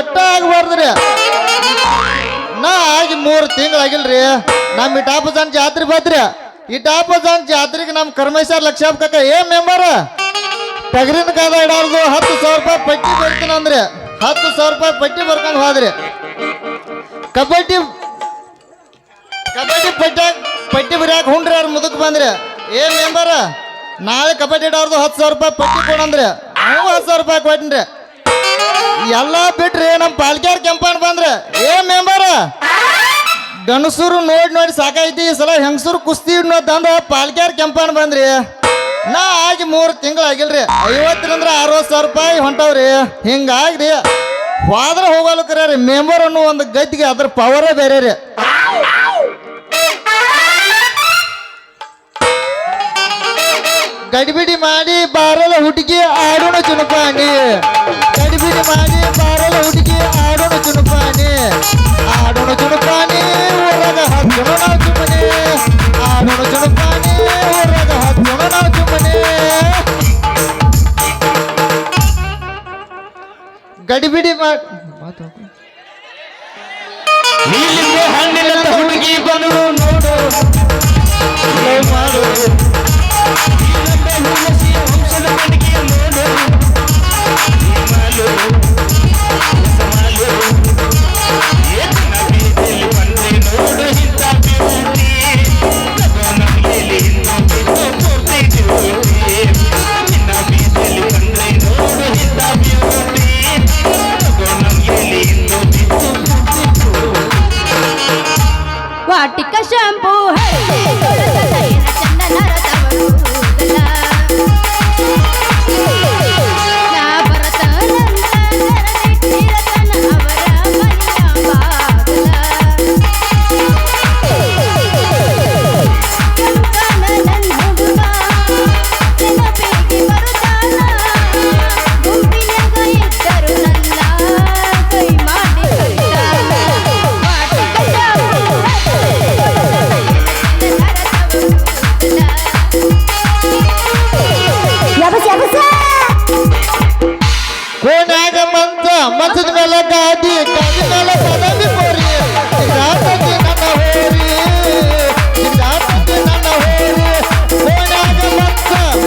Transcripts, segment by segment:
ಒಟ್ಟ ಆಗಬಾರ್ದ್ರಿ. ನಾ ಆಗಿ 3 ತಿಂಗಳಾಗಿಲ್ರಿ. ನಮ್ಮ ಇಟಾಪಜಾನ್ ಜಾತ್ರೆ ಬಂದ್ರಿ. ಇಟಾಪಜಾನ್ ಜಾತ್ರೆಗೆ ನಮ್ಮ ಕರ್ಮೇಶ್ವರ ಲಕ್ಷಾಪ್ ಕಾಕ ಏನ್ ಮೆಂಬರ್ ಟಗರಿನ ಕಾದ ಇಡಾರ್ದು 10,000 ರೂಪಾಯಿ ಪಟ್ಟಿ ಬರ್ತೀನಿ ಅಂದ್ರಿ. 10,000 ರೂಪಾಯಿ ಪಟ್ಟಿ ಬರ್ಕೊಂಡು ಹೋದ್ರಿ. ಕಬಡ್ಡಿ ಪಟ್ಟಿ ಬರ್ಯಾಕ ಹುಂಡ್ರಿ ಅವ್ರು ಮುದಕ್ ಬಂದ್ರಿ. ಏನ್ ಮೆಂಬರ್ ನಾಳೆ ಕಬಡ್ಡಿ ಇಡಾರ್ದು 10,000 ರೂಪಾಯಿ ಪಟ್ಟಿ ಕೊಡಂದ್ರಿ. ನಾವು 10,000 ರೂಪಾಯಿ ಕೊಟ್ಟಿನ್ರಿ. ಎಲ್ಲ ಬಿಟ್ರಿ ನಮ್ಮ ಪಾಲ್ಕ್ಯಾರ್ ಕೆಂಪನ್ ಬಂದ್ರೆ ಏನ್ ಮೆಂಬರ್ ಗಣಸೂರು ನೋಡಿ ಸಾಕೈತಿ. ಈ ಸಲ ಹೆಂಗಸೂರು ಕುಸ್ತಿ ತಂದ ಪಾಲ್ಕ್ಯಾರ್ ಕೆಂಪನ್ ಬಂದ್ರಿ. ನಾ ಆಗಿ 3 ತಿಂಗಳಾಗಿಲ್ರಿ. 50ರಿಂದ 60,000 ರೂಪಾಯಿ ಹೊಂಟವ್ರಿ. ಹಿಂಗಾಗ್ರಿ ಹೋದ್ರೆ ಹೋಗಲು ಕರ್ಯಾರಿ. ಮೆಂಬರ್ ಅನ್ನೋ ಒಂದು ಗದ್ದಿಗೆ ಅದ್ರ ಪವರೇ ಬೇರೆ ರೀ. ಗಡಿಬಿಡಿ ಮಾಡಿ ಬಾರಲ ಹುಡುಗಿ ಆಡೋಣ ಚುನುಪಾನಿ. ಗಡಿಬಿಡಿ ಮಾಡಿ ಬಾರಲ ಹುಡುಗಿ ಆಡೋಣ ಚುನುಪಾನಿ. ಆಡೋಣ ಚುನುಪಾನಿ ಊರಾಗ ಹಚ್ಚೋಣ ನಾವು ಚುಮ್ಮನೆ. ಆಡೋಣ ಚುನುಪಾನಿ ಊರಾಗ ಹಚ್ಚೋಣ ನಾವು ಚುಮ್ಮನೆ. ಗಡಿಬಿಡಿ ಮಾಡಿ ಹಣ್ಣಿನ ಹುಡುಗಿ ಬಂದು ನೋಡು ಮಾಡು. ವಾಟಿಕ ಶಾಂಪೂ ಮಂಚದ ಮೇಲೆ ಗಾದಿ ಮೇಲೆ ಪದವಿ ಹೋರಿ. ನನ್ನ ಹೋರಿ ನನ್ನ ಹೋರಿ. ಓಣ್ಯಾಗ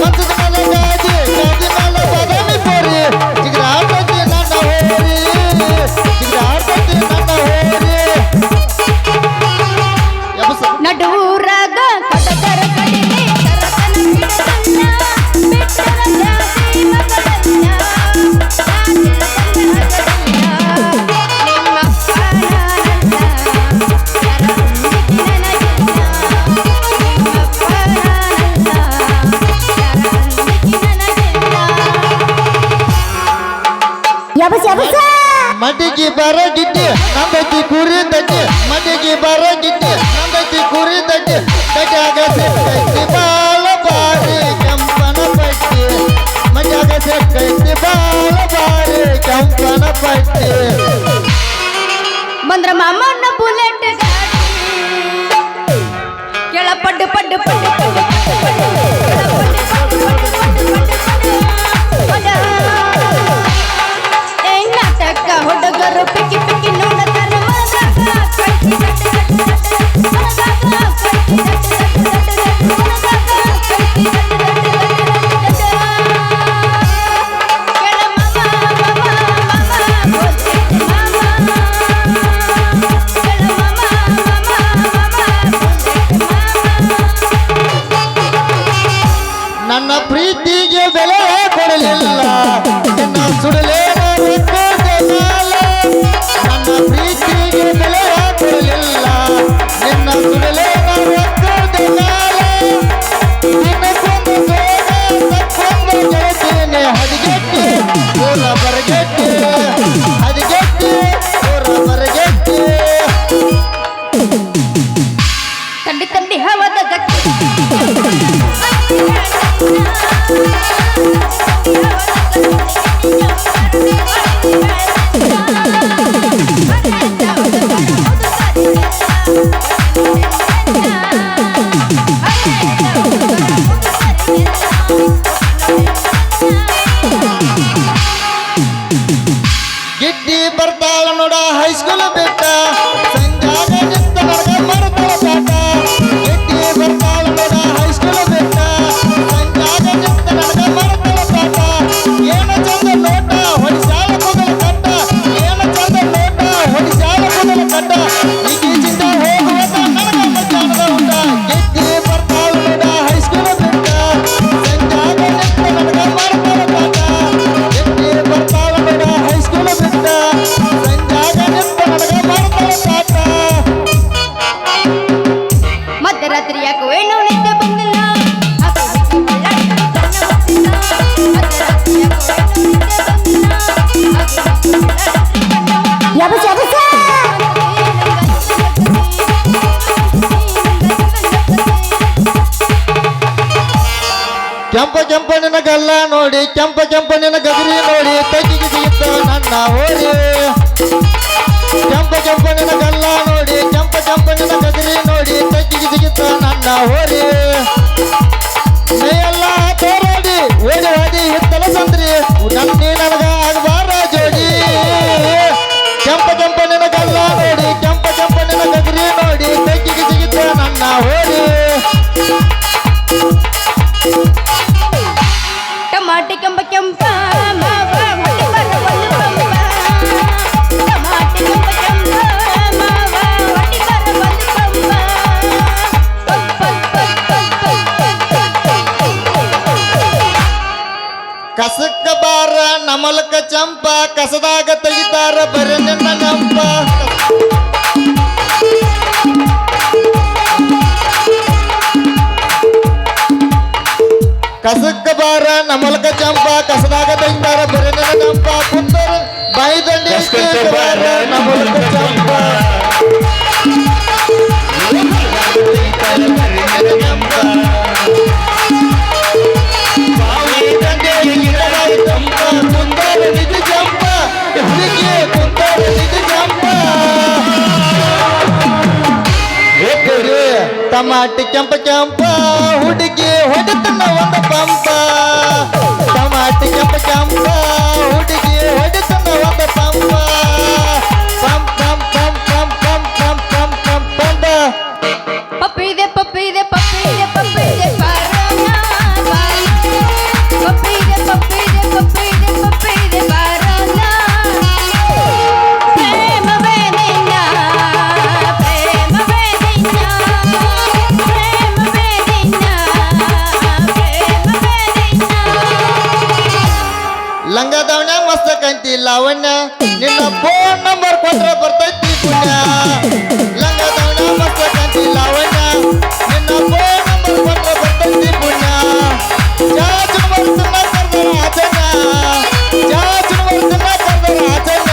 ಮಂಚದ ಮೇಲೆ ಗಾದಿ ಮೇಲೆ ಪದವಿ ಹೋರಿ. ಜಿಗ್ರಾಟತಿ ನನ್ನ ಹೋರಿ. ಜಿಗ್ರಾಟತಿ ನನ್ನ ಹೋರಿ. ನಡುರಾಗ ಕಟಕರ ಕಡಿಮೆ ಕರತನ ಬಿಡತನ್ನ ಬಿಟ್ಟರ ಜಾತಿ ಮಗದನ್ನ. ಮಡಿಗೆ ಬರ ಗಿಡ್ಡಿ ನಂದೈತಿ ಕುರಿ ತಡ್ಡಿ. ಮಡಿಗೆ ಬರ ಗಿಡ್ಡಿ ನಂದೈತಿ ಕುರಿ ತಡ್ಡಿ. ಕಟ್ಯಾಗ ಸಿಕ್ಕೈತಿ ಬಾಳ ಬಾರಿ ಕೆಂಪನ ಪಟ್ಟಿ. ಮಡ್ಯಾಗ ಸಿಕ್ಕೈತಿ ಬಾಳ ಬಾರಿ ಕೆಂಪನ ಪಟ್ಟಿ. ಬಂದ್ರ ಮಾಮನ ಬುಲೆಟ್ ಗಾಡಿ ಕೆಳ ಪಡ್ಡು ಪಡ್ಡು ಪಡ್ಡು ಪಡ್ಡು ನಾಟಕ ಹುಡುಗರು ಪಿಕ್ಕಿ ಪಿಕ್ಕಿ ನೋಡತಾರ. ನನ್ನ ಪ್ರೀತಿಗೆ ಬೆಲೆ ಕೊಡಲಿಲ್ಲ. ಸುಡಲೇ ಗೆದ್ದಿ ಬರ್ತಾಳ ನೋಡ ಹೈಸ್ಕೂಲ್ ಬಿಟ್ಟ ಸಂಜಾಗ ನಿಂತ ನನಗ ಮರತಾಳ ಕಾಟ ಗೆದ್ದಿ ಬರ್ತಾಳ ನೋಡ ಹೈಸ್ಕೂಲ್ ಬಿಟ್ಟ ಸಂಜಾಗ ನಿಂತ ನನಗ ಮರತಾಳ ಕಾಟ ಏನ ಚಂದ ನೋಟ ಹೊಡಿಸಾಳ ಕೂದಲ ಕಟ್ಟ ಏನ ಚಂದ ನೋಟ ಹೊಡಿಸಾಳ ಕೂದಲ ಕಟ್ಟ ಈಗೀಚಿಂದ ಹೋಗುವಾಗ ನನಗ ಮಧ್ಯಾಹ್ನದ ಊಟ ಗೆದ್ದಿ ಬರ್ತಾಳ ನೋಡ ಹೈಸ್ಕೂಲ್ ಬಿಟ್ಟ ಸಂಜಾಗ ನಿಂತ ನನಗ ಮರತಾಳ ಕಾಟ ಗೆದ್ದಿ ಬರ್ತಾಳ ನೋಡ ಹೈಸ್ಕೂಲ್ ಬಿಟ್ಟ ಸಂಜಾಗ ನಿಂತ ನನಗ ಮರತಾಳ ಕಾಟ ಮಧ್ಯರಾತ್ರಿ ಯಾಕೋ ಏನೋ ನಿದ್ದೆ ಬಂದಿಲ್ಲ ಅದು ಬಿಟ್ಟು ಹೊಳ್ಳಾಡ್ಕೊಂಡು ತನ್ನ ಗೊತ್ತಿಲ್ಲ. ಮಧ್ಯರಾತ್ರಿ ಯಾಕೋ ಏನೋ ನಿದ್ದೆ ಬಂದಿಲ್ಲ ಅದು ಬಿಟ್ಟು ಹೊಳ್ಳಾಡ್ಕೊಂಡು ತನ್ನ ಕೆಂಪ ಕೆಂಪ ನಿನ್ನ ಗಲ್ಲ ನೋಡಿ ಕೆಂಪ ಕೆಂಪ ನಿನ್ನ ಗಗರಿ ನೋಡಿ ತಗ್ಗಿಗೆ ಸಿಗುತ್ತ ನನ್ನ ಹೋರಿ ಕೆಂಪ ಕೆಂಪ ನಿನ್ನ ಗಲ್ಲ ನೋಡಿ ಕೆಂಪ ಕೆಂಪ ನಿನ್ನ ಗಗರಿ ನೋಡಿ ತಗ್ಗಿಗೆ ಸಿಗುತ್ತ ನನ್ನ ಹೋರಿ ಎಲ್ಲ ತೋರಾಡಿ ಓಡಿ ಓಡಿ ಹಿತ್ತಲ ಸಂದ್ರಿ ನನ್ನಿ ನನಗ ಆಗಬಾರ ಜೋಡಿ ಕೆಂಪ ಕೆಂಪ ನಿನ್ನ ಗಲ್ಲ ನೋಡಿ ಕೆಂಪ ಕೆಂಪ ನಿನ್ನ ಗಗರಿ ನೋಡಿ ತಗ್ಗಿಗೆ ಸಿಗುತ್ತ ನನ್ನ ಹೋರಿ ಟಮಾಟಿ ಕೆಂಪ ಕೆಂಪ ಮಾವ ಹೊಟ್ಟೆ ಬರ ಒಂದು ಪಂಪ ಟಮಾಟಿ ಕೆಂಪ ಕೆಂಪ ಮಾವ ಹೊಟ್ಟೆ ಬರ ಒಂದು ಪಂಪ ಕಸಕ್ಕ ಬಾರ ನಮಲಕ ಚಂಪ ಕಸದಾಗ ತೆಗಿತಾರ ಬರೀ ನಿನ್ನ ನಂಪ ಕಸಕ್ಕ ಬಾರ ನಮಲಕ ಚಂಪ ಕಸದಾಗ ತೆಗಿತಾರ ಬರೀ ನಿನ್ನ ನಂಪ ಕುಂದರ ಬಾಯಿ ದಂಡಿ ಬಾರ ನಮಲಕ ಚಂಪ ಟಮಾಟಿ ಕೆಂಪ ಕೆಂಪ ಹುಡುಗಿ ಹೊಡಿತನ ಒಂದು ಪಂಪ ಟಮಾಟಿ ಕೆಂಪ ಕೆಂಪ ಹುಡುಗಿ ಹೊಡಿತನ ಒಂದು ಪಂಪ ಪಂಪ್ ಪಂಪ್ ಪಂಪ್ ಪಂಪ್ ಪಂಪ್ ಪಂಪ್ ಪಂಪ್ ಪಂಪ್ ಪಂಪ ಪಪ್ಪಿದೆ ಪಪ್ಪಿದೆ ಪಪ್ಪಿದೆ ಪಪ್ಪಿದೆ ಬಾರೋಣ ಪಪ್ಪಿದೆ ಪಪ್ಪಿದೆ ಪಪ್ಪಿದೆ ಪಪ್ಪಿದೆ ಬಾರೋಣ ಪ್ರೇಮವೇ ನಿನ್ನ ಪ್ರೇಮವೇ ನಿನ್ನ ಪ್ರೇಮವೇ ನಿನ್ನ ಪ್ರೇಮವೇ ನಿನ್ನ ಲಂಗ ದಾವಣ್ಯ ಮಸ್ತ ಕಂತಿ ಲಾವಣ್ಯ ನಿನ್ನ ಫೋನ್ ನಂಬರ್ ಕೊಟ್ರೆ ಬರ್ತೈತಿ ಪುಣ್ಯ ಲಂಗ ದಾವಣ್ಯ ಮಸ್ತ ಕಂತಿ ಲಾವಣ್ಯ ನಿನ್ನ ಫೋನ್ ನಂಬರ್ ಕೊಟ್ರೆ ಬರ್ತೈತಿ ಪುಣ್ಯ ಚಾಚು ಬರ್ತನ ಕರ್ದರ ಆಚನ ಚಾಚು ಬರ್ತನ ಕರ್ದರ ಆಚನ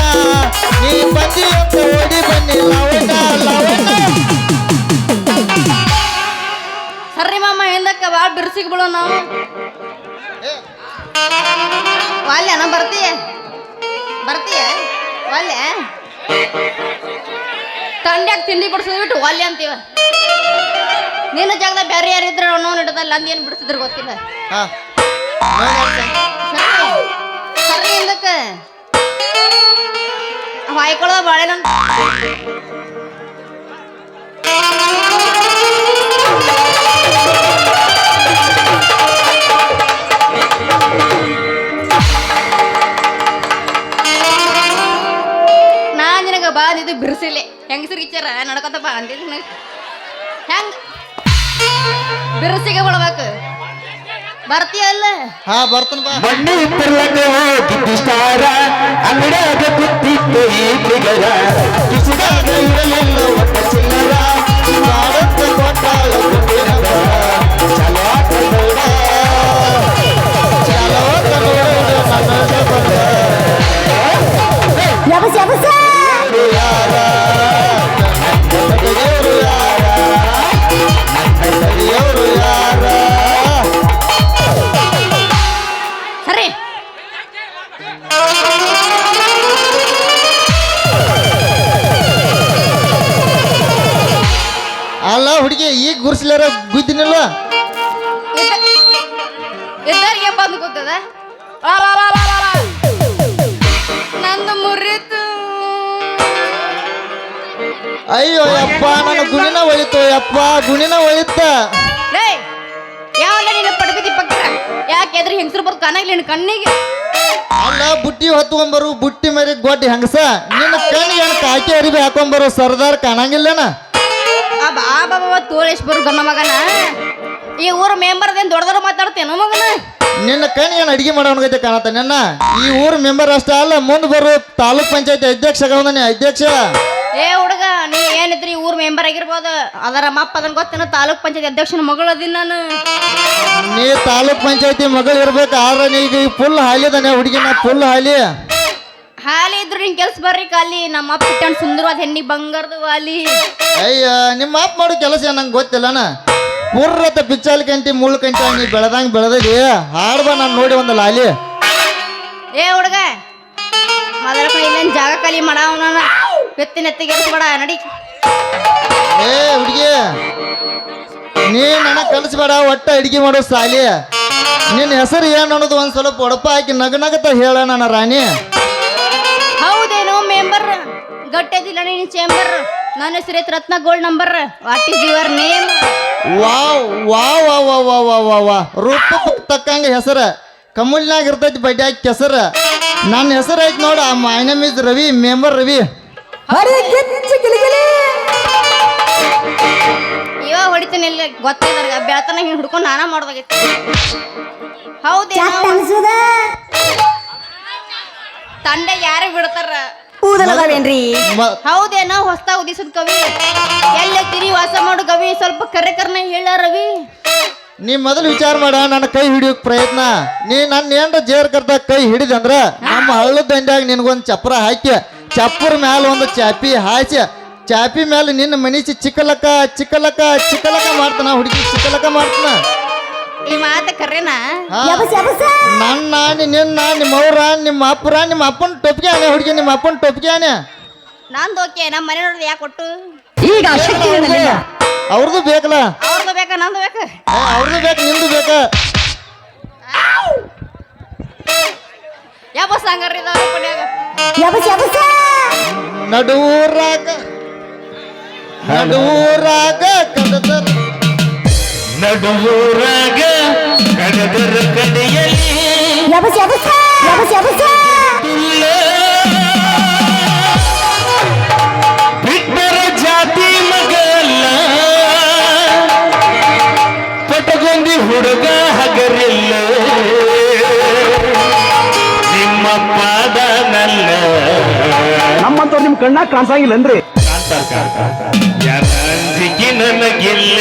ನೀ ಬಂದಿ ಅಂತ ಓಡಿ ಬನ್ನಿ ಲಾವಣ್ಯ ಲಾವಣ್ಯ ಸರ್ರಿ ಮಾಮ ಹಿಂದಕ್ಕ ಭಾಳ ಬಿರ್ಸಿಗೆ ಬಿಡೋ ನಾವು ವಾಲ್ಯನ ಬರ್ತೀಯ ಬರ್ತೀಯ ವಾಲ್ಯ ತಂಡ್ಯಾಗ ತಿಂಡಿ ಬಿಡಿಸೋದು ಬಿಟ್ಟು ವಾಲ್ಯ ಅಂತೀವ ನಿನ್ನ ಜಾಗದಾಗ ಬೇರೆ ಯಾರಿದ್ರೆ ನೋವು ಹಿಡ್ದಲ್ಲ ಅಂದೇನು ಬಿಡಿಸಿದ್ರೆ ಗೊತ್ತಿಲ್ಲ ಹಾ ಸರ್ರಿ ಹಿಂದಕ್ಕ ಹಾಯ್ಕೊಳ್ಳೋ ಬಾಳೆನಂತ ನಾ ನಿನಗ ಬಾ ಇದು ಬಿರ್ಸಿಲೆ ಹೆಂಗಸರು ಗಿಚ್ಚಾರ ನಡ್ಕೊತ ಬಾ ಅಂತಿದ್ ಹೆಂಗ ಬಿರ್ಸಿಗೆ ಬಿಡ್ಬೇಕು ಬರ್ತೀಯಲ್ಲ ಹಾ ಬರ್ತನ ಬಾ ಮಣ್ಣು ಇತ್ತಿರ್ಲಕ್ಕೆ ಹೋಗಿದ್ದಾರ ಅಂಗಡಿಯಾಗ ಕುತ್ತಿತ್ತು ಈ ಬಿಗರ ಕಿಸಿದಾಗ ಇರಲಿಲ್ಲ ಒಟ್ಟ ಚಿಲ್ಲರ ಮಾಡಂತ ಕೊಟ್ಟಾಳ ಗುಡ್ಡಿನ ಬರ. ಚಲವಾಟ ನೋಡ ಚಲವತ್ತ ನೋಡು ನನ್ನ ಬರ. ಯಾರ ನನ್ನ ತಡೆಯೋರು ಯಾರ ನನ್ನ ತಡೆಯೋರು ಯಾರ ಸರಿ ಅಲ್ಲ ಹುಡುಗಿ ಈಗ ಗುರ್ಸ್ಲಾರ ಗುದ್ದಿನಿಲ್ವ ಇದ್ದರಿಗೆ ಬಂದು ಕೂತದ ನಂದು ಮುರಿತು ಅಯ್ಯೋ ಯಪ್ಪ ನನ್ನ ಗುಣಿನ ಒಳಿತು ಯಪ್ಪ ಗುಣಿನ ಒಳಿತ ಲೇ ಯಾವಲ್ಲ ನಿನ್ನ ಪಡಬಿದಿ ಪಕ್ಕ ಯಾಕೆ ಎದ್ರಿ ಹೆಂಗಸರು ಬರ್ ಕಾಣಾಗ್ಲಿ ನಿನ್ನ ಕಣ್ಣಿಗೆ ಅಲ್ಲ ಬುಟ್ಟಿ ಹೊತ್ಕೊಂಬರು ಬುಟ್ಟಿ ಮರಿ ಗೊಡ್ಡಿ ಹಂಗಸ ನಿನ್ನ ಕಣ್ಣಿಗೆ ಏನು ಕಾಕಿ ಅರಿಬಿ ಹಾಕೊಂಬರು ಸರ್ದಾರ್ ಕಾಣಂಗಿಲ್ಲನ ಆ ಬಾಬಾ ತೋಳೇಶ್ ಬರು ಗಮ್ಮ ಮಗನ ಈ ಊರ ಮೆಂಬರ್ದೇನು ದೊಡ್ಡದವ್ರು ಮಾತಾಡ್ತೇನೋ ಮಗನ ನಿನ್ನ ಕಣ್ಣಿಗೆ ಏನು ಅಡಿಗೆ ಮಾಡೋನ್ಗೈತೆ ಕಾಣತ್ತ ನಿನ್ನ ಈ ಊರ್ ಮೆಂಬರ್ ಅಷ್ಟೇ ಅಲ್ಲ ಮುಂದೆ ಬರು ತಾಲೂಕ್ ಪಂಚಾಯತಿ ಅಧ್ಯಕ್ಷ ಆಗವನೇ ಅಧ್ಯಕ್ಷ ಏ ಹುಡುಗ ನೀ ಏನಿದ್ರಿ ಊರ್ ಮೆಂಬರ್ ಆಗಿರ್ಬೋದು ಅದರ ಮಪ್ಪ ಅದನ್ನ ಗೊತ್ತೇನೋ ತಾಲೂಕ್ ಪಂಚಾಯತಿ ಅಧ್ಯಕ್ಷನ ಮಗಳು ಅದೀನಿ ನಾನು ನೀ ತಾಲೂಕ್ ಪಂಚಾಯತಿ ಮಗಳು ಇರ್ಬೇಕು ಆದ್ರೆ ನೀ ಈಗ ಫುಲ್ ಹಾಲಿದಾನೆ ಹುಡುಗಿನ ಫುಲ್ ಹಾಲಿ ಹಾಲಿ ಇದ್ರು ನಿನ್ ಕೆಲ್ಸ ಬರ್ರಿ ಕಾಲಿ ನಮ್ಮ ಅಪ್ಪ ಇಟ್ಟಣ್ಣ ಸುಂದರವಾದ ಹೆಣ್ಣಿ ಬಂಗಾರದು ವಾಲಿ ಅಯ್ಯ ನಿಮ್ಮ ಅಪ್ಪ ಮಾಡೋ ಕೆಲಸ ನಂಗೆ ಗೊತ್ತಿಲ್ಲನ ಪೂರ್ರತ ಪಿಚ್ಚಾಲ್ ಕಂಟಿ ಮುಳ್ಳು ಕಂಟಿ ನೀ ಬೆಳೆದಂಗೆ ಬೆಳೆದಿ ಹಾಡ್ಬ ನಾನು ನೋಡಿ ಒಂದು ಲಾಲಿ ಏ ಹುಡುಗ ಮೊದಲ ಇಲ್ಲೇನು ಜಾಗ ಖಾಲಿ ಮಾಡವ ನಾನು ಎತ್ತಿನ ಎತ್ತಿಗೆರ್ಸ್ಬೇಡ ನಡಿ ಏ ಹುಡುಗಿ ನೀ ನನಗೆ ಕಲಿಸ್ಬೇಡ ಒಟ್ಟ ಅಡಿಗೆ ಮಾಡೋ ಸಾಲಿ ನಿನ್ನ ಹೆಸರು ಏನು ಅನ್ನೋದು ಒಂದು ಸ್ವಲ್ಪ ಒಡಪ ಹಾಕಿ ನಗನಗತ ಹೇಳ ನನ್ನ ರಾಣಿ ಹೌದೇನೋ ಮೆಂಬರ್ ಗಟ್ಟೆದಿಲ್ಲ ನೀನು ಚೇಂಬರ್ ನನ್ನ ಹೆಸರು ಐತ್ Ratna gold number what is your name wow wow wow wow wow wow wow ವಾ ರೂಪ ತಕ್ಕಂಗೆ ಹೆಸರು ಕಮಲ್ನಾಗ ಇರ್ತೈತಿ ಬಡ್ಡಿ ಹಾಕಿ ಕೆಸರು ನನ್ನ ಹೆಸರು ಐತಿ ನೋಡ my name is Ravi member Ravi ಇವಾಗ ಹೊಡಿತೀನಿ ಇಲ್ಲ ಗೊತ್ತಿಲ್ಲ ಬೆಳತನ ಹಿಂಗೆ ಹುಡ್ಕೊಂಡು ನಾನ ಮಾಡೋದಾಗೈತಿ ಹೌದೇನೋ ತಂಡ ಯಾರು ಬಿಡ್ತಾರ ಹೌದೇನೋ ಹೊಸ್ತಾ ಉದಿಸದ್ ಕವಿ ಎಲ್ಲ ತಿರಿ ವಾಸ ಮಾಡು ಕವಿ ಸ್ವಲ್ಪ ಕರೆ ಕರ್ನ ಹೇಳ ರವಿ ನೀ ಮೊದಲು ವಿಚಾರ ಮಾಡ ನನ್ನ ಕೈ ಹಿಡಿಯೋಕ್ ಪ್ರಯತ್ನ ನೀ ನನ್ನ ಏನ್ರ ಜೇರ್ ಕರ್ದ ಕೈ ಹಿಡಿದ ಅಂದ್ರ ನಮ್ಮ ಹಳ್ಳದ ದಂಡ್ಯಾಗ ನಿನಗೊಂದು ಚಪ್ರ ಹಾಕಿ ಚಪ್ಪರ ಮ್ಯಾಲ ಒಂದು ಚಾಪಿ ಹಾಸಿ ಚಾಪಿ ಮೇಲೆ ನಿನ್ನ ಮನಿಸಿ ಚಿಕ್ಕಲಕ್ಕ ಚಿಕ್ಕಲಕ್ಕ ಚಿಕ್ಕಲಕ್ಕ ಮಾಡ್ತಾನ ಹುಡುಗಿ ಚಿಕ್ಕಲಕ್ಕ ಮಾಡ್ತಾನ ಈ ಮಾತ ಕರೆನಾ ನನ್ನ ನಿನ್ನ ನಿಮ್ಮ ಅವ್ರ ನಿಮ್ಮ ಅಪ್ಪರ ನಿಮ್ಮ ಅಪ್ಪನ ಟೊಪ್ಪಿಗೆ ಆನೆ ಹುಡುಗಿ ನಿಮ್ಮ ಅಪ್ಪನ ಟೊಪ್ಪಿಗೆ ಆನೆ ನಂದು ಓಕೆ ನಮ್ಮ ಮನೆ ನೋಡಿದ್ರೆ ಯಾಕೆ ಕೊಟ್ಟು ಅವ್ರದ್ದು ಬೇಕಲ್ಲ ಅವ್ರದ್ದು ಬೇಕಾ ನಂದು ಬೇಕಾ ಅವ್ರದ್ದು ಬೇಕು ನಿಂದು ಬೇಕ ಯಾವ ಬಸ್ ಹಂಗಾರ ಪಡ್ಯಾಗ ನಡುವರಾಗ ನಡುವರಾಗ ಕಡದರ ನಡುವೂರಾಗ ಕಡದರ ಕಡೆಯಲ್ಲಿ ಬಿಟ್ಟರ ಜಾತಿ ಮಗಲ್ಲ ಪಟಗೊಂದಿ ಹುಡುಗ ಹಗರಿಲ್ಲ ನಿಮ್ಮ ಪಾದನಲ್ಲ ನಮ್ಮಂತವ್ರು ನಿಮ್ ಕಣ್ಣಾಗ ಕಾಣಿಸಂಗಿಲ್ಲನ್ರಿ ಯಾರ ಅಂಜಿಕೆ ನನಗಿಲ್ಲ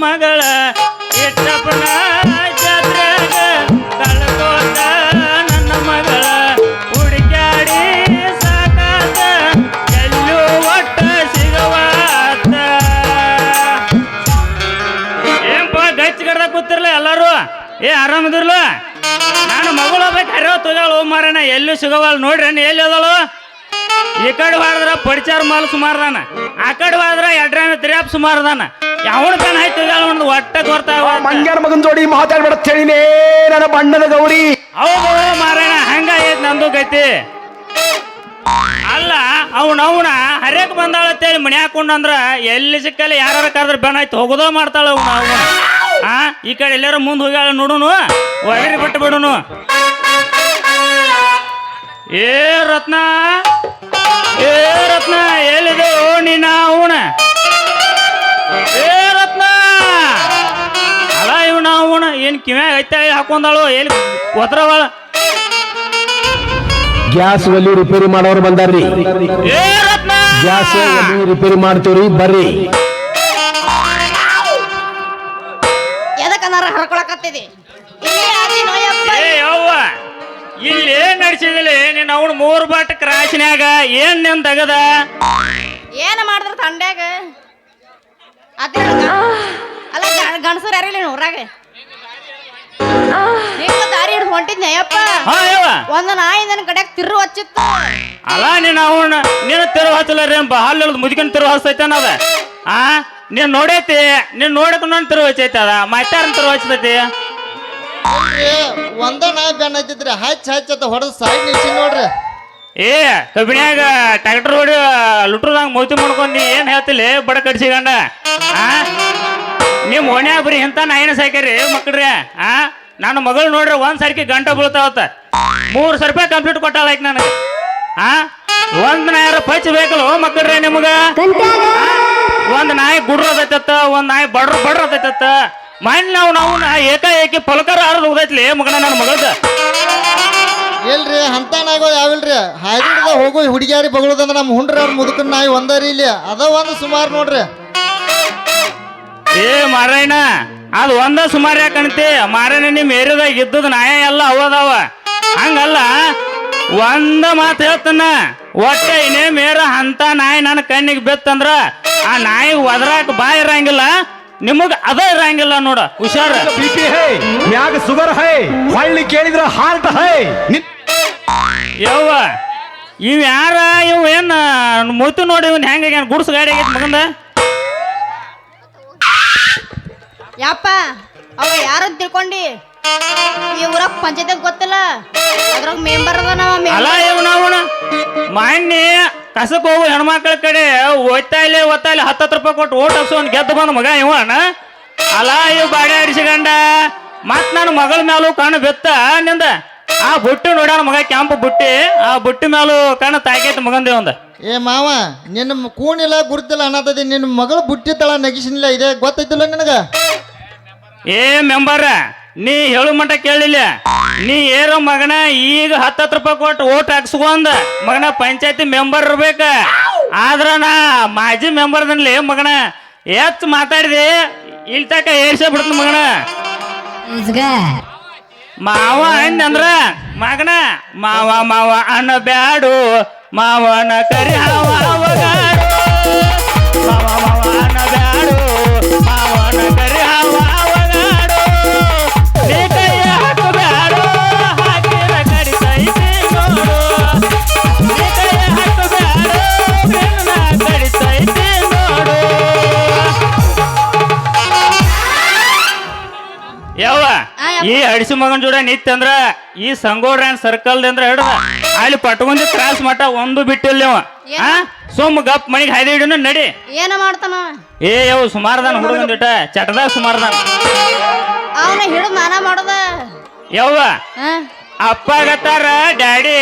ಮಗಳ ಇಟ್ಟಪ್ಪನ ಜಾತ್ರೆಗ ಕಳ್ಕೋತ ನನ್ನ ಮಗಳ ಹುಡುಕ್ಯಾಡಿ ಸಾಕಾತ ಎಲ್ಲೂ ಒಟ್ಟ ಸಿಗವಾತ. ಏನ್ಪ ಗಚ್ಚ ಗಡ್ದ ಕೂತಿರ್ಲ ಎಲ್ಲಾರು? ಏ ಆರಾಮದಿರ್ಲ? ನಾನು ಮಗಳು ಹೋಗ್ಬೇಕು ಹರಿಯೋ ತುಗಾಳ ಮಾರಣ ಎಲ್ಲೂ ಸಿಗವಲ್ ನೋಡ್ರಿ ಎಲ್ಲಿ ಅದಳು? ಈ ಕಡೆ ಹೋದ್ರ ಪಡಿಚಾರ ಮಾಲ್ ಸುಮಾರದಾನ, ಆ ಕಡೆ ಹೋದ್ರ ಎಡ್ರಾನ ತಿರ್ಯಾಪ್ ಸುಮಾರದಾನ. ಯಾವಣ ಕನ್ ಆಯ್ತು ಒಂದು ಒಟ್ಟ ಗೊತ್ತಾಗ ಮಂಗ್ಯಾನ ಮಗನ್ ಜೋಡಿ ಮಾತಾಡ್ಬೇಡ ಹೇಳಿನೇ ನನ್ನ ಬಣ್ಣದ ಗೌರಿ. ಹೌದು ಮಾರಣ ಹಂಗ ಐತ್ ನಂದು ಗತಿ. ಅಲ್ಲ ಅವನ ಹರಿಯಕ್ ಬಂದಾಳತ್ತೇಳಿ ಮನೆ ಹಾಕೊಂಡಂದ್ರ ಎಲ್ಲಿ ಸಿಕ್ಕಲ್ಲಿ ಯಾರ ಕರೆದ್ರೆ ಬೆನ್ ಆಯ್ತು ಹೋಗೋದೋ ಮಾಡ್ತಾಳ ಅವನ. ಈ ಕಡೆ ಎಲ್ಲಾರ ಮುಂದೆ ಹೋಗ್ಯಾಳ ನೋಡುನು, ಒಳಗಡೆ ಬಿಟ್ಟು ಬಿಡುನು. ಏ ರತ್ನ ಎಲ್ಲಿದೆ ನೀನ ಅವನ? ಏ ರತ್ನ ಅಲ್ಲ ಅವನ ಏನ್ ಕಿವ್ಯಾಗ ಐತಾಳಿ ಹಾಕೊಂಡಾಳು ಎಲ್ಲಿ ಒತ್ರವಾಳ? ಗ್ಯಾಸ್ ಒಲಿ ರಿಪೇರಿ ಮಾಡೋರು ಬಂದಾರ್ರಿ. ಏ ರತ್ನ ಗ್ಯಾಸ್ ಒಲಿ ರಿಪೇರಿ ಮಾಡ್ತೀವ್ರಿ ಬರ್ರಿ. ಎದಕ್ಕನಾರ ಹರ್ಕೊಳಕತ್ತಿದಿ? ಏ ಯವ್ವ ಇಲ್ಲಿ ಏನ್ ನಡ್ಸಿದಿಲ್ಲ ನೀನ್ ಅವ್ನ 3 ಬಾಟ್ ಕ್ರಾಶನ್ಯಾಗ ಏನ್ ನಿನ್ ತಗದ? ಏನ ಮಾಡಿದ್ರ ತಂಡ್ಯಾಗ? ಅಲ್ಲ ಗಣಸರು ಯಾರಿಲ್ಲ ಊರಾಗ? ಹಿಂಗ ದಾರಿ ಹಿಡಿದು ಹೊಂಟಿದ್ನಯ್ಯಪ್ಪ. ಒಂದು ನಾಯಿ ನನ್ನ ಕಡೆಯಾಗ ತಿರು ಹಚ್ಚಿತ್ತು. ಅಲ್ಲ ನೀನು ತಿರು ಹಚ್ಚಲ್ಲ ರೀ ಹಾಲು ಮುದ್ಕೊಂಡ್ ತಿರು ಹಚ್ಚೈತನ ಅದ. ನೀನ್ ನೋಡೈತಿ, ನೀನ್ ನೋಡಕ್ ನಾನು ತಿರು ಹಚ್ಚೈತಿ ಅದ ಮತ್ತಾರನ್ ತಿರು ಹಚ್ಚತೈತಿ. ಒಂದ ನಾಯಿ ಬೆನ್ನ ಹತ್ತಿದ್ರಿ ಹಚ್ಚ ಹೊಡೆದ್ ಸೈಡ್ ನಿಲ್ಸಿ ನೋಡ್ರಿ. ಏ ಕಬ್ಬಿಣ್ಯಾಗ ಟ್ರ್ಯಾಕ್ಟರ್ ಹೊಡಿ ಲುಟ್ರದಂಗ ಮೋತಿ ಮಾಡ್ಕೊಂಡಿ ಏನ್ ಹೇಳ್ತಿಲ್ಲ ಬಡ ಕಡ್ಸಿಗಂಡ. ನಿಮ್ ಓಣ್ಯಾಗ ಬರೀ ಇಂಥ ನಾಯಿನ ಸಾಕ್ಯಾರಿ ಮಕ್ಕಳ್ರಿ. ನನ್ನ ಮಗಳು ನೋಡ್ರಿ ಒಂದ್ ಸರ್ಕಿ ಗಂಟೆ ಬೀಳ್ತಾವತ್ತ. 300 ರೂಪಾಯಿ ಕಂಪ್ಲೀಟ್ ಕೊಟ್ಟಾಳ ಆಯ್ತು ನನಗೆ. ಒಂದ್ ನಾಯಾರ ಪಚ್ ಬೇಕಲ್ಲ ಮಕ್ಕಳ್ರಿ ನಿಮಗ? ಒಂದ್ ನಾಯಿ ಗುಡ್ರದೈತತ್ತ, ಒಂದ್ ನಾಯಿ ಬಡ್ರದೈತತ್ತ. ಮೈನ್ ನಾವು ಏಕಾಏಕಿ ಫಲಕಾರ ಆರದು ಹೋಗೈತ್ಲಿ ಮಗನ ನನ್ನ ಮಗಳದ. ಇಲ್ರಿ ಅಂತ ನಾಯಿಗಳು ಯಾವಿಲ್ರಿ. ಹಾಯ್ದಿಡ್ದ ಹೋಗು ಹುಡುಗಿಯಾರಿ ಬಗಳದಂದ್ರ ನಮ್ಮ ಹುಂಡ್ರ ಅವ್ರ ಮುದುಕನ್ ನಾಯಿ ಒಂದರಿ ಇಲ್ಲಿ ಅದ ಒಂದು ಸುಮಾರು ನೋಡ್ರಿ. ಏ ಮಾರಾಯಣ ಅದು ಒಂದ ಸುಮಾರು ಯಾಕಂತಿ ಮಾರಾಯಣ ನಿಮ್ ಏರಿಯಾದಾಗ ಇದ್ದದ ನಾಯ ಎಲ್ಲ ಅವದಾವ. ಹಂಗಲ್ಲ ಒಂದ ಮಾತು ಹೇಳ್ತಾನ, ಒಟ್ಟ ಇನ್ನೇ ಮೇರ ಅಂತ ನಾಯಿ ನನ್ನ ಕಣ್ಣಿಗೆ ಬೆತ್ತಂದ್ರ ಆ ನಾಯಿ ಒದರಾಕ ಬಾಯ್ ಇರಂಗಿಲ್ಲ, ನಿಮಗ ಅದ ಇರಂಗಿಲ್ಲ ನೋಡ ಹುಷಾರ. ಬಿಪಿ ಹೈ ಮ್ಯಾಗ ಶುಗರ್ ಹೈ ಹಳ್ಳಿ ಕೇಳಿದ್ರ ಹಾರ್ಟ್ ಹೈ. ಯವ್ವ ಇವ್ ಯಾರ ಇವ್ ಏನ್ ಮೂತಿ ನೋಡಿ ಇವನ್ ಹೆಂಗ ಗುಡ್ಸ್ ಗಾಡಿ ಆಗೈತಿ ಮಗಂದ? ಯಪ್ಪ ಅವ ಯಾರಂತ ತಿಳ್ಕೊಂಡಿ? ಈ ಊರಾಗ ಪಂಚಾಯತ್ ಗೊತ್ತಿಲ್ಲ, ಅದ್ರಾಗ ಮೆಂಬರ್ ಅದ ನಾವ. ಅಲ್ಲ ಇವನ ಮಾನ್ಯ ಕಸಕ್ ಹೋಗು ಹೆಣ್ಮಕ್ಳ ಕಡೆ ಒತ್ತಾಯಿಲೆ 10 ರೂಪಾಯಿ ಕೊಟ್ಟು ಓಟ್ ಹಾಕ್ಸೋನ್ ಗೆದ್ದು ಬಂದ ಮಗ ಇವನ. ಅಲ್ಲ ಇವ್ ಬಾಡಿ ಆಡಿಸಿಗಂಡ ಮತ್ ನನ್ನ ಮಗಳ ಮ್ಯಾಲೂ ಕಣ್ಣು ಬೆತ್ತ ನಿಂದ. ಆ ಬುಟ್ಟಿ ನೋಡ್ಯಾನ ಮಗ ಕೆಂಪು ಬುಟ್ಟಿ, ಆ ಬುಟ್ಟಿ ಮ್ಯಾಲೂ ಕಣ್ಣು ತಾಕೈತಿ ಮಗಂದೇ ಒಂದ. ಏ ಮಾವ ನಿನ್ನ ಕೂಣಿಲ್ಲ ಗುರುತಿಲ್ಲ ಅನ್ನತದಿ, ನಿನ್ನ ಮಗಳು ಬುಟ್ಟಿ ತಳ ನಗಿಸಿನಿಲ್ಲ ಇದೆ ಗೊತ್ತೈತಿಲ್ಲ ನಿನಗ? ಏ ಮೆಂಬರ ನೀ ಹೇಳು ಮಟ್ಟ ಕೇಳಿಲ್ಲ. ನೀ ಏರೋ ಮಗನ ಈಗ 10 ರೂಪಾಯಿ ಕೊಟ್ಟು ಓಟ್ ಹಾಕ್ಸ್ಕೊಂಡ ಮಗನ ಪಂಚಾಯತಿ ಮೆಂಬರ್ ಇರ್ಬೇಕ. ಆದ್ರ ನಾ ಮಾಜಿ ಮೆಂಬರ್ದಲ್ಲಿ ಮಗನ ಹೆಚ್ಚು ಮಾತಾಡಿದೆ ಇಲ್ಲಿ ತಕ ಏರ್ಸೇ ಬಿಡ್ತ ಮಗನ. ಮಾವ ಅಂದ್ರ ಮಗನ ಮಾವ ಮಾವ ಅನ್ನ ಬ್ಯಾಡು ಮಾವನ ಕರಿ ಹಾವಗಾಡು. ಮಾವ ಮಾವ ಅನ್ನ ಬ್ಯಾಡು ಮಾವನ ಕರಿ ಹಾವಗಾಡು. ನೀ ಕೈಯ ಹಾಕು ಬ್ಯಾಡು ಹಾಕಿರ ಕಡಿತೈತಿ ನೋಡು. ನೀ ಕೈಯ ಹಾಕು ಬ್ಯಾಡು ಬೆನ್ನ ಕಡಿತೈತಿ ನೋಡು. ಯವ್ವ ಈ ಅಡಿಸಿ ಮಗನ್ ಜೋಡ ನಿತ್ಯ ಅಂದ್ರ ಈ ಸಂಗೋಡ್ರ ಸರ್ಕಲ್ ಅಂದ್ರ ಹಿಡ್ದ ಅಲ್ಲಿ ಪಟ್ಕೊಂಡಿ ಕ್ರಾಸ್ ಮಠ ಒಂದು ಬಿಟ್ಟಿಲ್ಲ ನೀವು. ಸೋಮ್ ಗಪ್ ಮನಿಗೆ ಹಾಯ್ದಿಡಿನ ನಡಿ. ಏನ ಮಾಡ್ತಾನ? ಏ ಯವ್ ಸುಮಾರದಾನ ಹುಡುಗಂದಿಟ ಚಟದಾಗ ಸುಮಾರದಾನ. ಅವನ ಹಿಡಿದು ಮಾನ ಮಾಡದ. ಯವ್ವ ಅಪ್ಪಾಗತ್ತಾರ ಡ್ಯಾಡಿ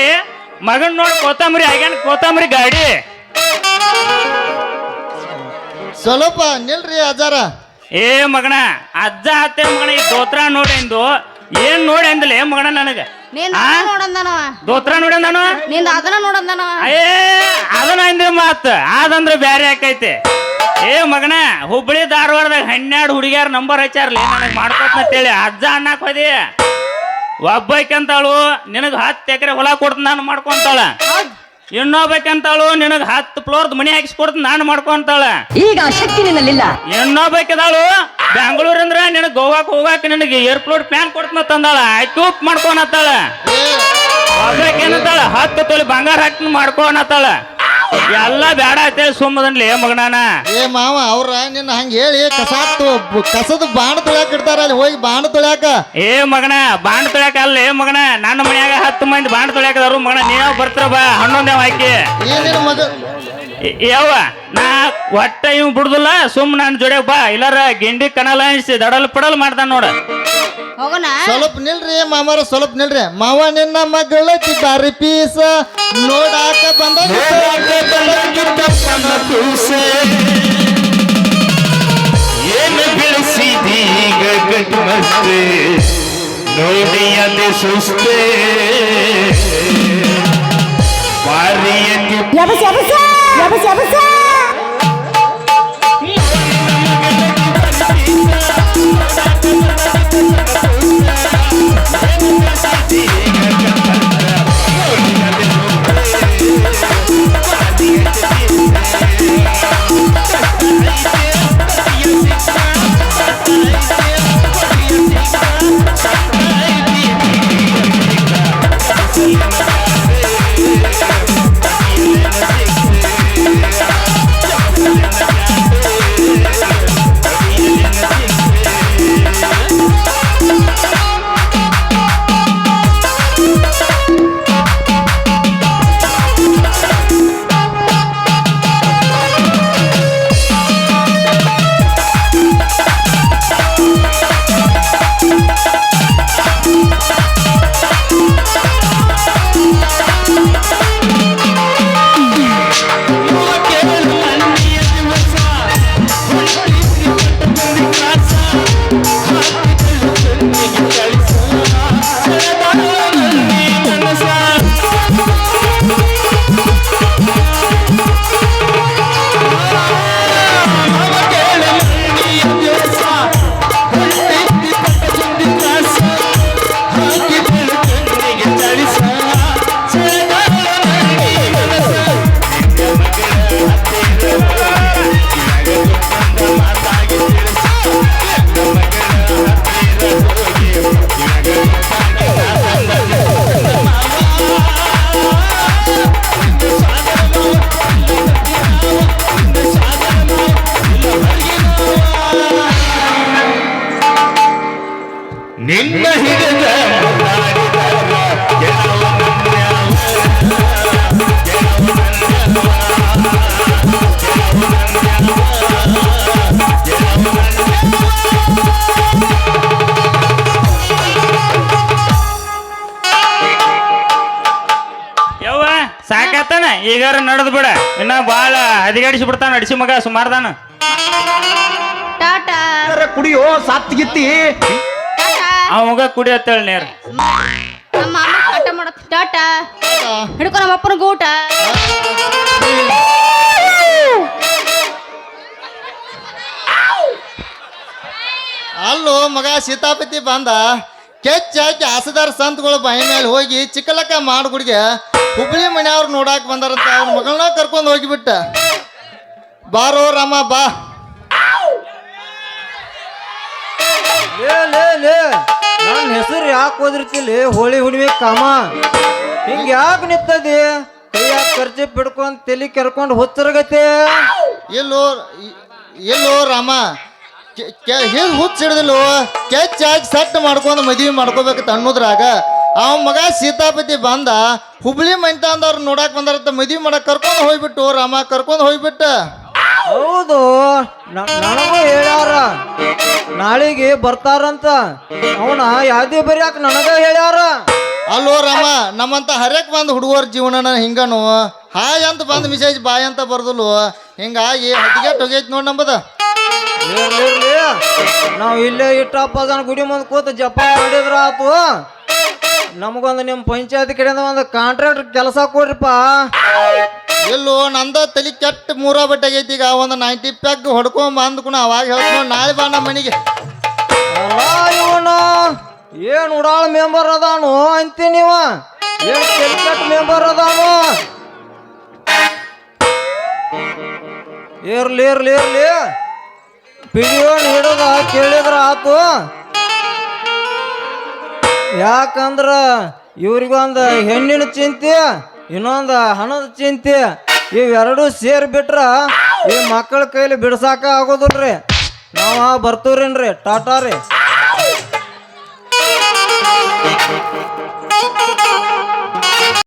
ಮಗನ್ ನೋಡಿ ಕೊತ್ತಂಬರಿ ಆಗ್ಯಾನ ಕೊತ್ತಂಬರಿ ಗಾಡಿ. ಸ್ವಲ್ಪ ನಿಲ್ರಿ ಅಜಾರ. ಏ ಮಗನ ಅಜ್ಜ ಹತ್ತೆ ಮಗನ ಈ ದೋತ್ರ ನೋಡೆಂದು ಏನ್ ನೋಡಿ ಅಂದಲೇ ಮಗನ ನನಗ? ನೋಡಂದನವ ದೋತ್ರ ನೋಡಿ ನಿಂದ ಅದನ್ನ ನೋಡಂದನವ. ಏ ಅದನ್ನ ಅಂದೆ ಮಾತ್ ಅದಂದ್ರ ಬ್ಯಾರೆ ಆಕೈತಿ. ಏ ಮಗನ ಹುಬ್ಬಳ್ಳಿ ಧಾರವಾಡದಾಗ 12 ಹುಡುಗಿಯಾರ ನಂಬರ್ ಹಚ್ಚಾರ್ಲಿ ನನಗೆ ಮಾಡ್ಕೊತಂತೇಳಿ ಅಜ್ಜ ಅನ್ನಕ್ ಹೋದಿ ಒಬ್ಬಾಕಂತಾಳು ನಿನಗೆ 10 ಎಕರೆ ಹೊಲ ಕೊಡ್ತೀನಿ ನಾನು ಮಾಡ್ಕೊಂತಾಳ ಇನ್ನೊಬ್ಬಾಕಂತಾಳು ನಿನಗೆ 10 ಫ್ಲೋರ್ದ ಮನಿ ಹಾಕಿಸ್ಕೊಡ್ತೀನಿ ನಾನು ಮಾಡ್ಕೊಂತಾಳ ಈಗ ಆ ಶಕ್ತಿ ನಿನ್ನಲ್ಲಿಲ್ಲ. ಇನ್ನೊಬ್ಬಾಕಿದಾಳು ಬೆಂಗಳೂರಿಂದ ನಿನಗೆ ಗೋವಾಕ್ ಹೋಗಾಕ ನಿನಗೆ ಏರ್ಪೋರ್ಟ್ ಪ್ಲಾನ್ ಕೊಡ್ತೀನಿ ತಂದಾಳ ಆಕ್ಯೂಪ್ ಮಾಡ್ಕೊನತ್ತಾಳ ಒಬ್ಬಾಕೇನತ್ತಾಳ 10 ತೊಲಿ ಬಂಗಾರ ಹಾಕಿ ಮಾಡ್ಕೊನತ್ತಾಳ ಎಲ್ಲ ಬೇಡ ಅಂತೇಳಿ ಸುಮ್ಮದನ್ಲಿ ಮಗನಾನ. ಏ ಮಾವ ಅವ್ರ ನಿನ್ನ ಹಂಗ ಹೇಳಿ ಕಸದ ಬಾಣ ತೊಳ್ಯಾಕ ಇಡ್ತಾರ ಅಲ್ಲಿ ಹೋಗಿ ಬಾಣ ತೊಳ್ಯಾಕ. ಏ ಮಗನ ಬಾಂಡ ತೊಳ್ಯಾಕ ಅಲ್ಲ ಮಗನ ನನ್ನ ಮನ್ಯಾಗ 10 ಮಂದಿ ಬಾಂಡ ತೊಳ್ಯಾಕದಾರು ಮಗನ ನೀವ್ ಬರ್ತಾರ ಬಾ 11 ಹಾಕಿ ಏನೇನು ಮಗ ಯಾವ ನಾ ಒಟ್ಟ ಇವ್ ಬಿಡುದಿಲ್ಲ ಸುಮ್ ನಾನು ಜೋಡ್ಯಾಗ ಬಾ ಇಲ್ಲಾರ ಗಿಂಡಿ ಕನಲ ಅನಿಸಿ ದಡಲ್ ಪಡಲ್ ಮಾಡ್ತಾನ ನೋಡ. ಹೋಗೋಣ ಸ್ವಲ್ಪ ನಿಲ್ರಿ ಮಾಮಾರ ಸ್ವಲ್ಪ ನಿಲ್ರಿ. ಮಾವ ನಿನ್ನ ಮಗಳತಿ ಬಾರಿ ಪೀಸ ನೋಡಾಕ ಬಂದ ಏನು ಬೆಳೆಸಿದೀಗ ಗಟ್ಮಸ್ತೆ ನೋಡಿ ಅಲ್ಲಿ ಸುಸ್ತೆ ಬಾರಿಯಲ್ಲಿ ಯಬಸ ಯಬಸ ಯಬಸ ಯಬಸ ನಿನ್ನ ಹಿಡಿದ ಯವ್ವ ಸಾಕಾತನ ಈಗಾರ ನಡೆದ್ ಬಿಡ ಇನ್ನ ಬಾಳ ಹದಿಗಾಡಿಸಿ ಬಿಡ್ತಾನ ಅಡಿಸಿ ಮಗ ಸುಮಾರ್ದಾನ. ಟಾಟಾ ಕುಡಿಯೋ ಸಾತ್ಗಿತ್ತಿ ಟಾಟಾ ಅವಾಗ ಕುಡಿಯತ್ತೇಳಿ ನೀರು ನಮ್ಮ ಮಾಮ ಟಾಟಾ ಮಾಡತ್ ಟಾಟಾ ಹಿಡ್ಕೊ ನಮ್ಮ ಅಪ್ಪನ ಊಟ. ಅಲ್ಲೋ ಮಗ ಸೀತಾಪತಿ ಬಂದ ಕೆಚ್ಚಾಕಿ ಹಸದಾರ ಸಂತಗಳು ಬಾಯಿ ಮೇಲೆ ಹೋಗಿ ಚಿಕ್ಕಲಕ್ಕ ಮಾಡ್ಗುಡ್ಗೆ ಹುಬ್ಳಿ ಮನೆಯವ್ರು ನೋಡಾಕ ಬಂದಾರಂತ ಅವ್ನ ಮಗಳನ್ನ ಕರ್ಕೊಂಡು ಹೋಗಿಬಿಟ್ಟ. ಬಾರೋ ರಾಮ ಬಾ. ಲೇ ನನ್ನ ಹೆಸರು ಯಾಕೆ ಓದಿರ್ತಿಲ್ಲಿ ಹೋಳಿ ಹುಣ್ಣಿಮೆ ಕಾಮ ಹಿಂಗ ಯಾಕೆ ನಿಂತದಿ ಕೈಯಾಗ ಖರ್ಚು ಬಿಡ್ಕೊಂಡ್ ತಲೆ ಕೆರ್ಕೊಂಡು ಹುಚ್ಚರಗತ್ತೆ ಎಲ್ಲೋ ರಾಮ ಹಿಂಗ್ ಹುಚ್ಚ ಹಿಡ್ದಿಲ್ಲೋ ಕೆಚ್ಚಾಕಿ ಸಟ್ ಮಾಡ್ಕೊಂಡು ಮದ್ವಿ ಮಾಡ್ಕೋಬೇಕಂತ ಅನ್ನೋದ್ರಾಗ ಅವ ಮಗ ಸೀತಾಪತಿ ಬಂದ ಹುಬ್ಳಿ ಮೈತಾಂದವ್ರು ನೋಡಾಕ ಬಂದಾರಂತ ಮದ್ವಿ ಮಾಡಕ್ ಕರ್ಕೊಂಡು ಹೋಗ್ಬಿಟ್ಟು ರಾಮ ಕರ್ಕೊಂಡು ಹೋಗ್ಬಿಟ್ಟ. ಹೌದು ನನಗೂ ಹೇಳ್ಯಾರ ನಾಳೆಗೆ ಬರ್ತಾರಂತ ಅವನ ಯಾವ್ದೇ ಬರಿಯಾಕ ನನಗ ಹೇಳ್ಯಾರ. ಅಲ್ಲೋ ರಾಮ ನಮ್ಮಂತ ಹರ್ಯಕ್ ಬಂದ್ ಹುಡುಗರ ಜೀವನನ ಹಿಂಗನು ಹಾಯ್ ಅಂತ ಬಂದ್ ಮಿಸೇಜ್ ಬಾಯ್ ಅಂತ ಬರ್ದಲ್ವ ಹಿಂಗಾಗಿ ಹದಿಗೆಟ್ ಹೋಗೈತಿ ನೋಡ್ ನಂಬದ. ಇರ್ಲಿ ನಾವು ಇಲ್ಲೇ ಇಟ್ಟಪ್ಪ ಜನ ಗುಡಿ ಮುಂದೆ ಕೂತು ಜಪ ಮಾಡಿದ್ರ ಆತು. ನಮಗೊಂದು ನಿಮ್ಮ ಪಂಚಾಯತ್ ಕಡೆಯಿಂದ ಒಂದು ಕಾಂಟ್ರಾಕ್ಟರ್ ಕೆಲಸ ಕೊಡ್ರಿಪ್ಪ. ಎಲ್ಲೋ ನಂದ ತಲೆ ಕೆಟ್ಟ ಮೂರ ಬಟ್ಟೆಗೈತಿ ಈಗ ಒಂದು 90 ಪ್ಯಾಕ್ ಹೊಡ್ಕೊಂಡ್ ಬಂದ್ಕುಣ ಅವಾಗ ಹೇಳ್ಕೊಂಡು ನಾಳೆ ಬಾ ನಮ್ಮ ಮನೆಗೆ. ಅಲ್ಲ ಇವನ ಏನ್ ಉಡಾಳ ಮೆಂಬರ್ ಅದಾನು ಅಂತೀನಿ ನೀವ ಏನ್ ಕೆಲ್ಕಟ್ ಮೆಂಬರ್ ಅದಾನು. ಇರ್ಲಿ ಪಿಡಿಯೋನ್ ಹಿಡದ ಕೇಳಿದ್ರ ಆತು. ಯಾಕಂದ್ರ ಇವ್ರಿಗೊಂದು ಹೆಣ್ಣಿನ ಚಿಂತೆ ಇನ್ನೊಂದು ಹಣದ ಚಿಂತೆ ಇವೆರಡು ಸೇರಿ ಬಿಟ್ರ ಈ ಮಕ್ಕಳ ಕೈಲಿ ಬಿಡ್ಸಾಕ ಆಗೋದಿಲ್ರಿ. ನಾವ ಬರ್ತವ್ರೇನ್ರಿ ಟಾಟಾ ರೀ.